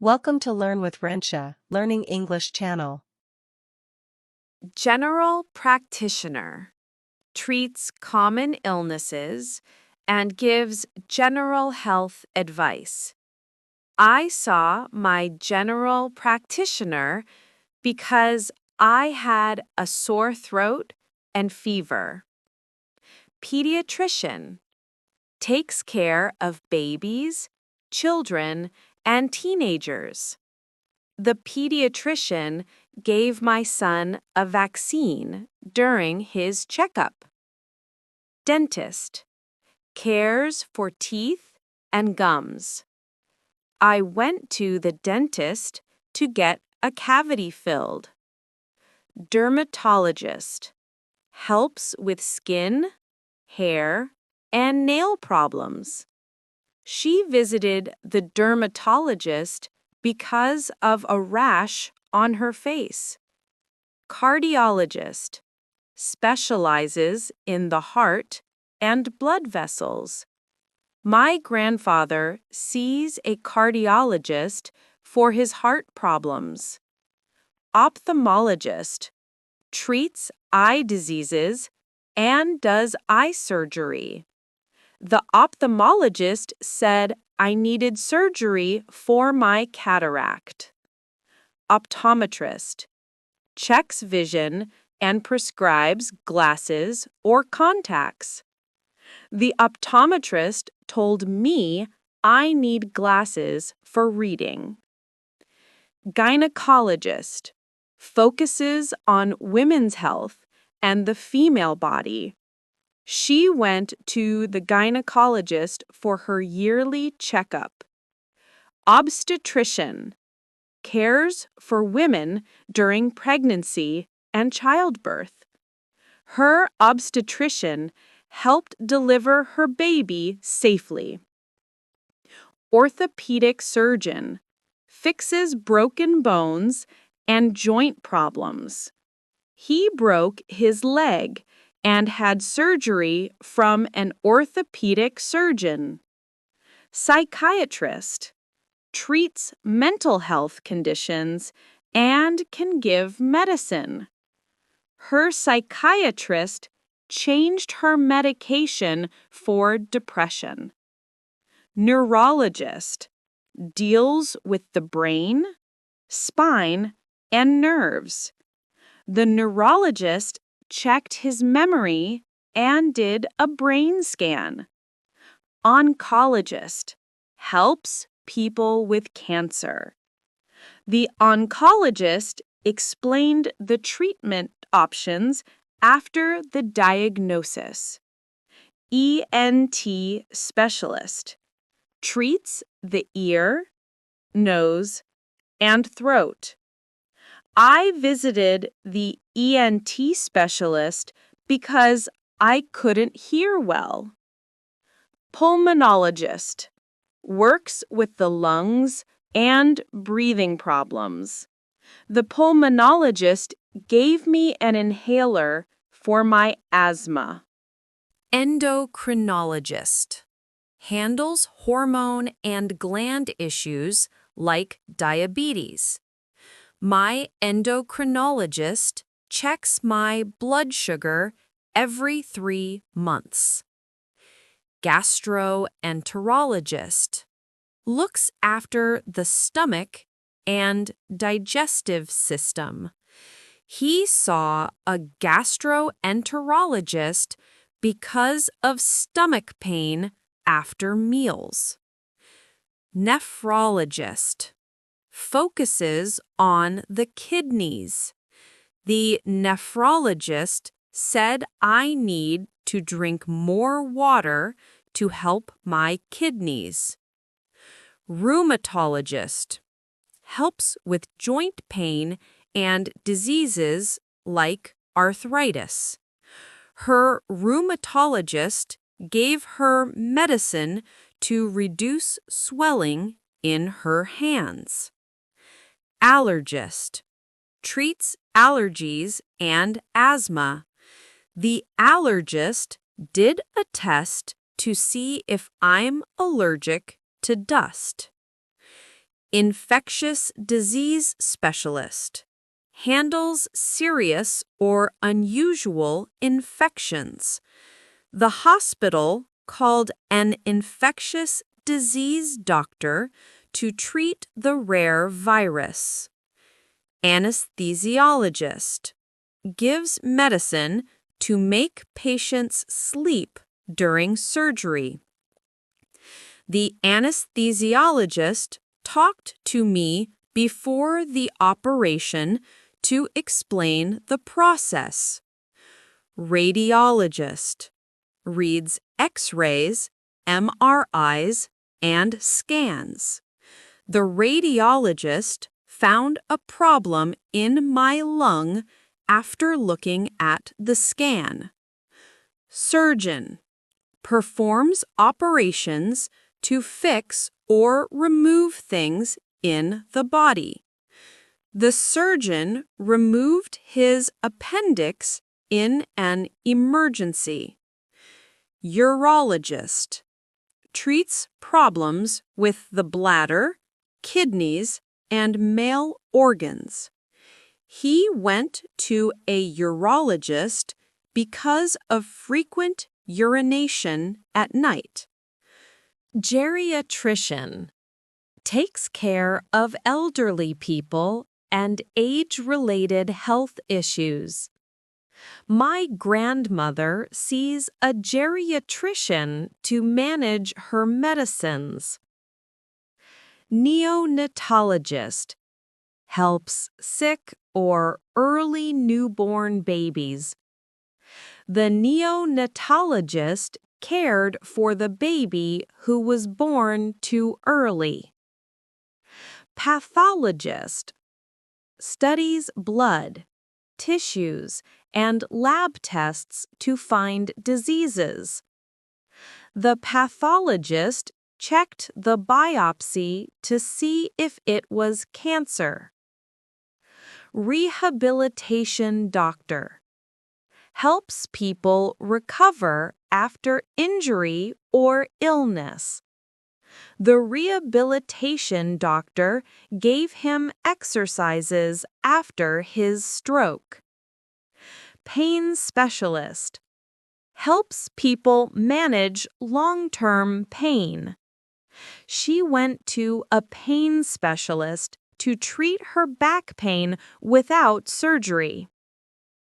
Welcome to Learn with Rensha, Learning English channel. General practitioner treats common illnesses and gives general health advice. I saw my general practitioner because I had a sore throat and fever. Pediatrician takes care of babies, children, and teenagers. The pediatrician gave my son a vaccine during his checkup. Dentist cares for teeth and gums. I went to the dentist to get a cavity filled. Dermatologist helps with skin, hair, and nail problems. She visited the dermatologist because of a rash on her face. Cardiologist specializes in the heart and blood vessels. My grandfather sees a cardiologist for his heart problems. Ophthalmologist treats eye diseases and does eye surgery. The ophthalmologist said I needed surgery for my cataract. Optometrist checks vision and prescribes glasses or contacts. The optometrist told me I need glasses for reading. Gynecologist focuses on women's health and the female body. She went to the gynecologist for her yearly checkup. Obstetrician cares for women during pregnancy and childbirth. Her obstetrician helped deliver her baby safely. Orthopedic surgeon fixes broken bones and joint problems. He broke his leg and had surgery from an orthopedic surgeon. Psychiatrist treats mental health conditions and can give medicine. Her psychiatrist changed her medication for depression. Neurologist deals with the brain, spine, and nerves. The neurologist checked his memory and did a brain scan. Oncologist helps people with cancer. The oncologist explained the treatment options after the diagnosis. ENT specialist treats the ear, nose, and throat. I visited the ENT specialist because I couldn't hear well. Pulmonologist works with the lungs and breathing problems. The pulmonologist gave me an inhaler for my asthma. Endocrinologist handles hormone and gland issues like diabetes. My endocrinologist checks my blood sugar every 3 months. Gastroenterologist looks after the stomach and digestive system. He saw a gastroenterologist because of stomach pain after meals. Nephrologist focuses on the kidneys. The nephrologist said I need to drink more water to help my kidneys. Rheumatologist helps with joint pain and diseases like arthritis. Her rheumatologist gave her medicine to reduce swelling in her hands. Allergist treats allergies and asthma. The allergist did a test to see if I'm allergic to dust. Infectious disease specialist. Handles serious or unusual infections. The hospital called an infectious disease doctor to treat the rare virus. Anesthesiologist. Gives medicine to make patients sleep during surgery. The anesthesiologist talked to me before the operation to explain the process. Radiologist. Reads X-rays, MRIs, and scans. The radiologist found a problem in my lung after looking at the scan. Surgeon. Performs operations to fix or remove things in the body. The surgeon removed his appendix in an emergency. Urologist. Treats problems with the bladder, kidneys, and male organs. He went to a urologist because of frequent urination at night. Geriatrician. Takes care of elderly people and age-related health issues. My grandmother sees a geriatrician to manage her medicines. Neonatologist. Helps sick or early newborn babies. The neonatologist cared for the baby who was born too early. Pathologist. Studies blood, tissues, and lab tests to find diseases. The pathologist checked the biopsy to see if it was cancer. Rehabilitation doctor. Helps people recover after injury or illness. The rehabilitation doctor gave him exercises after his stroke. Pain specialist. Helps people manage long-term pain. She went to a pain specialist to treat her back pain without surgery.